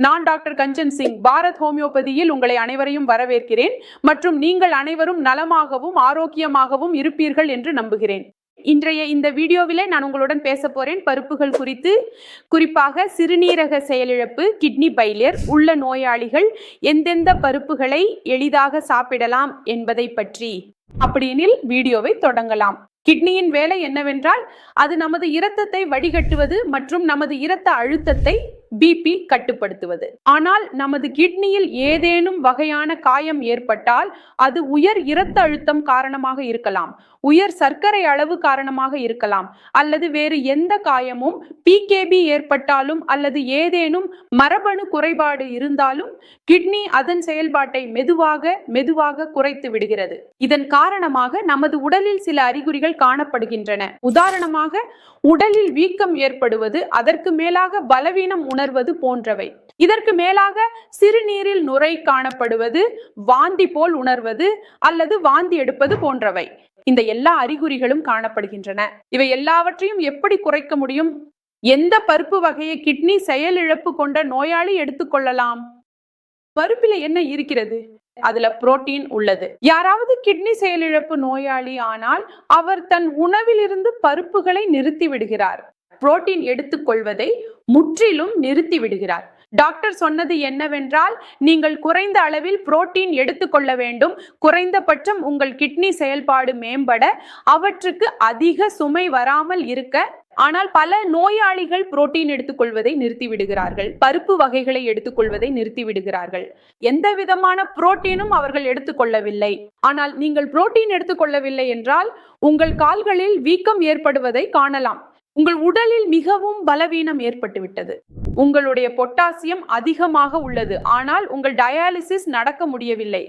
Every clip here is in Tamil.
நான் டாக்டர் கஞ்சன் சிங், பாரத் ஹோமியோபதியில் உங்களை அனைவரையும் வரவேற்கிறேன் மற்றும் நீங்கள் அனைவரும் நலமாகவும் ஆரோக்கியமாகவும் இருப்பீர்கள் என்று நம்புகிறேன். இன்றைய இந்த வீடியோவிலே நான் உங்களுடன் பேச போறேன் பருப்புகள் குறித்து. குறிப்பாக சிறுநீரக செயலிழப்பு, கிட்னி ஃபெயிலியர் உள்ள நோயாளிகள் எந்தெந்த பருப்புகளை எளிதாக சாப்பிடலாம் என்பதை பற்றி. அப்படியெனில் வீடியோவை தொடங்கலாம். கிட்னியின் வேலை என்னவென்றால் அது நமது இரத்தத்தை வடிகட்டுவது மற்றும் நமது இரத்த அழுத்தத்தை பிபி கட்டுப்படுத்துவது. ஆனால் நமது கிட்னியில் ஏதேனும் வகையான காயம் ஏற்பட்டால் அது உயர் இரத்த அழுத்தம் காரணமாக இருக்கலாம், உயர் சர்க்கரை அளவு காரணமாக இருக்கலாம், அல்லது வேறு எந்த காயமும் பிகேபி ஏற்பட்டாலும் அல்லது ஏதேனும் மரபணு குறைபாடு இருந்தாலும் கிட்னி அதன் செயல்பாட்டை மெதுவாக குறைத்து விடுகிறது. இதன் காரணமாக நமது உடலில் சில அறிகுறிகள் காணப்படுகின்றன. உதாரணமாக உடலில் வீக்கம் ஏற்படுவது, அதற்கு மேலாக பலவீனம் உணர்வது போன்றவை. இதற்கு மேலாக சிறுநீரில் நுரை காணப்படுவது, வாந்தி போல் உணர்வது அல்லது வாந்தி எடுப்பது போன்றவை. இந்த எல்லா அறிகுறிகளும் காணப்படுகின்றன. இவை எல்லாவற்றையும் எப்படி குறைக்க முடியும்? எந்த பருப்பு வகையை கிட்னி செயலிழப்பு கொண்ட நோயாளி எடுத்துக்கொள்ளலாம்? பருப்பில என்ன இருக்கிறது? அதுல புரோட்டீன் உள்ளது. யாராவது கிட்னி செயலிழப்பு நோயாளி ஆனால் அவர் தன் உணவிலிருந்து பருப்புகளை நிறுத்தி விடுகிறார். புரோட்டீன் எடுத்துக்கொள்வதை முற்றிலும் நிறுத்தி விடுகிறார். டாக்டர் சொன்னது என்னவென்றால், நீங்கள் குறைந்த அளவில் புரோட்டீன் எடுத்துக்கொள்ள வேண்டும். குறைந்தபட்சம் உங்கள் கிட்னி செயல்பாடு மேம்பட, அவற்றுக்கு அதிக சுமை வராமல் இருக்க. ஆனால் பல நோயாளிகள் புரோட்டீன் எடுத்துக்கொள்வதை நிறுத்தி விடுகிறார்கள், பருப்பு வகைகளை எடுத்துக்கொள்வதை நிறுத்தி விடுகிறார்கள். எந்த விதமான புரோட்டீனும் அவர்கள் எடுத்துக்கொள்ளவில்லை. ஆனால் நீங்கள் புரோட்டீன் எடுத்துக்கொள்ளவில்லை என்றால் உங்கள் கால்களில் வீக்கம் ஏற்படுவதை காணலாம். உங்கள் உடலில் மிகவும் பலவீனம் ஏற்பட்டு விட்டது. உங்களுடைய பொட்டாசியம் அதிகமாக உள்ளது, ஆனால் உங்கள் டயாலிசிஸ் நடக்க முடியவில்லை.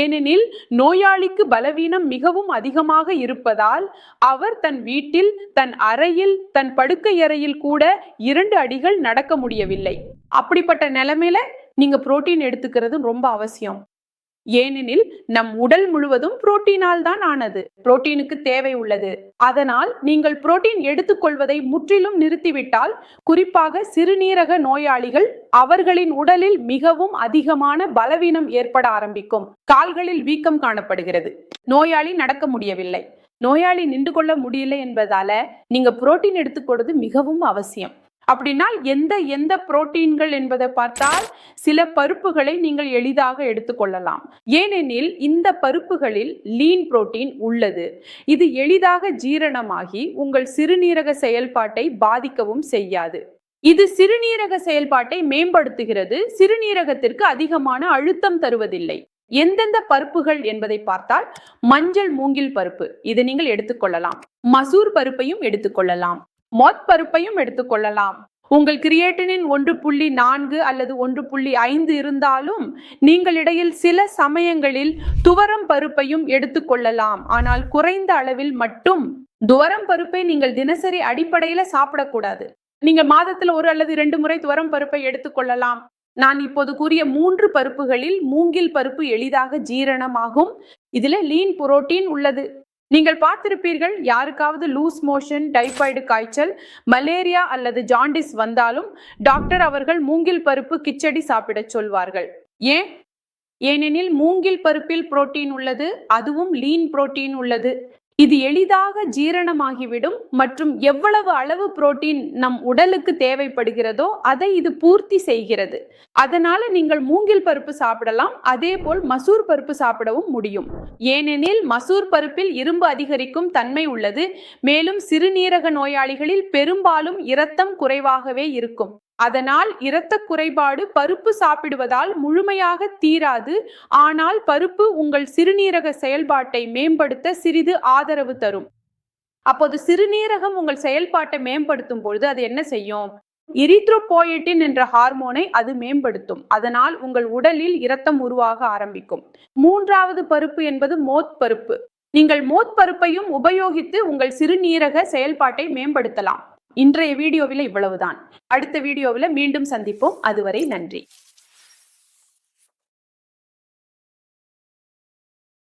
ஏனெனில் நோயாளிக்கு பலவீனம் மிகவும் அதிகமாக இருப்பதால் அவர் தன் வீட்டில், தன் அறையில், தன் படுக்கை அறையில் கூட 2 அடிகள் நடக்க முடியவில்லை. அப்படிப்பட்ட நிலைமையில நீங்க புரோட்டீன் எடுத்துக்கிறது ரொம்ப அவசியம். ஏனெனில் நம் உடல் முழுவதும் புரோட்டீனால் தான் ஆனது. புரோட்டீனுக்கு தேவை உள்ளது. அதனால் நீங்கள் புரோட்டீன் எடுத்துக்கொள்வதை முற்றிலும் நிறுத்திவிட்டால், குறிப்பாக சிறுநீரக நோயாளிகள், அவர்களின் உடலில் மிகவும் அதிகமான பலவீனம் ஏற்பட ஆரம்பிக்கும். கால்களில் வீக்கம் காணப்படுகிறது. நோயாளி நடக்க முடியவில்லை. நோயாளி நின்று கொள்ள முடியல என்பதால நீங்க புரோட்டீன் எடுத்துக்கொள்வது மிகவும் அவசியம். அப்படின்னால் எந்த புரோட்டீன்கள் என்பதை பார்த்தால், சில பருப்புகளை நீங்கள் எளிதாக எடுத்துக்கொள்ளலாம். ஏனெனில் இந்த பருப்புகளில் லீன் புரோட்டீன் உள்ளது. இது எளிதாக ஜீரணமாகி உங்கள் சிறுநீரக செயல்பாட்டை பாதிக்கவும் செய்யாது. இது சிறுநீரக செயல்பாட்டை மேம்படுத்துகிறது. சிறுநீரகத்திற்கு அதிகமான அழுத்தம் தருவதில்லை. எந்தெந்த பருப்புகள் என்பதை பார்த்தால், மஞ்சள் மூங்கில் பருப்பு, இதை நீங்கள் எடுத்துக்கொள்ளலாம். மசூர் பருப்பையும் எடுத்துக்கொள்ளலாம். மொத் பருப்பையும் எடுத்துக்கொள்ளலாம். உங்கள் கிரியேட்டினின் 1.4 அல்லது 1.5 இருந்தாலும் நீங்கள் இடையில் சில சமயங்களில் துவரம் பருப்பையும் எடுத்துக்கொள்ளலாம். ஆனால் குறைந்த அளவில் மட்டும். துவரம் பருப்பை நீங்கள் தினசரி அடிப்படையில சாப்பிடக்கூடாது. நீங்க மாதத்துல 1 அல்லது 2 முறை துவரம் பருப்பை எடுத்துக்கொள்ளலாம். நான் இப்போது கூறிய 3 பருப்புகளில் மூங்கில் பருப்பு எளிதாக ஜீரணமாகும். இதுல லீன் புரோட்டீன் உள்ளது. நீங்கள் பார்த்திருப்பீர்கள், யாருக்காவது லூஸ் மோஷன், டைபாய்டு காய்ச்சல், மலேரியா அல்லது ஜாண்டிஸ் வந்தாலும் டாக்டர் அவர்கள் மூங்கில் பருப்பு கிச்சடி சாப்பிட சொல்வார்கள். ஏனெனில் மூங்கில் பருப்பில் புரோட்டீன் உள்ளது, அதுவும் லீன் புரோட்டீன் உள்ளது. இது எளிதாக ஜீரணமாகிவிடும் மற்றும் எவ்வளவு அளவு புரோட்டீன் நம் உடலுக்கு தேவைப்படுகிறதோ அதை இது பூர்த்தி செய்கிறது. அதனால நீங்கள் மூங்கில் பருப்பு சாப்பிடலாம். அதே போல் மசூர் பருப்பு சாப்பிடவும் முடியும். ஏனெனில் மசூர் பருப்பில் இரும்பு அதிகரிக்கும் தன்மை உள்ளது. மேலும் சிறுநீரக நோயாளிகளில் பெரும்பாலும் இரத்தம் குறைவாகவே இருக்கும். அதனால் இரத்த குறைபாடு பருப்பு சாப்பிடுவதால் முழுமையாக தீராது. ஆனால் பருப்பு உங்கள் சிறுநீரக செயல்பாட்டை மேம்படுத்த சிறிது ஆதரவு தரும். அப்போது சிறுநீரகம் உங்கள் செயல்பாட்டை மேம்படுத்தும் பொழுது அது என்ன செய்யும்? எரித்ரோபோயட்டின் என்ற ஹார்மோனை அது மேம்படுத்தும். அதனால் உங்கள் உடலில் இரத்தம் உருவாக ஆரம்பிக்கும். 3வது பருப்பு என்பது மோத் பருப்பு. நீங்கள் மோத் பருப்பையும் உபயோகித்து உங்கள் சிறுநீரக செயல்பாட்டை மேம்படுத்தலாம். இன்றைய வீடியோவில் இவ்வளவுதான். அடுத்த வீடியோவில் மீண்டும் சந்திப்போம். அதுவரை நன்றி.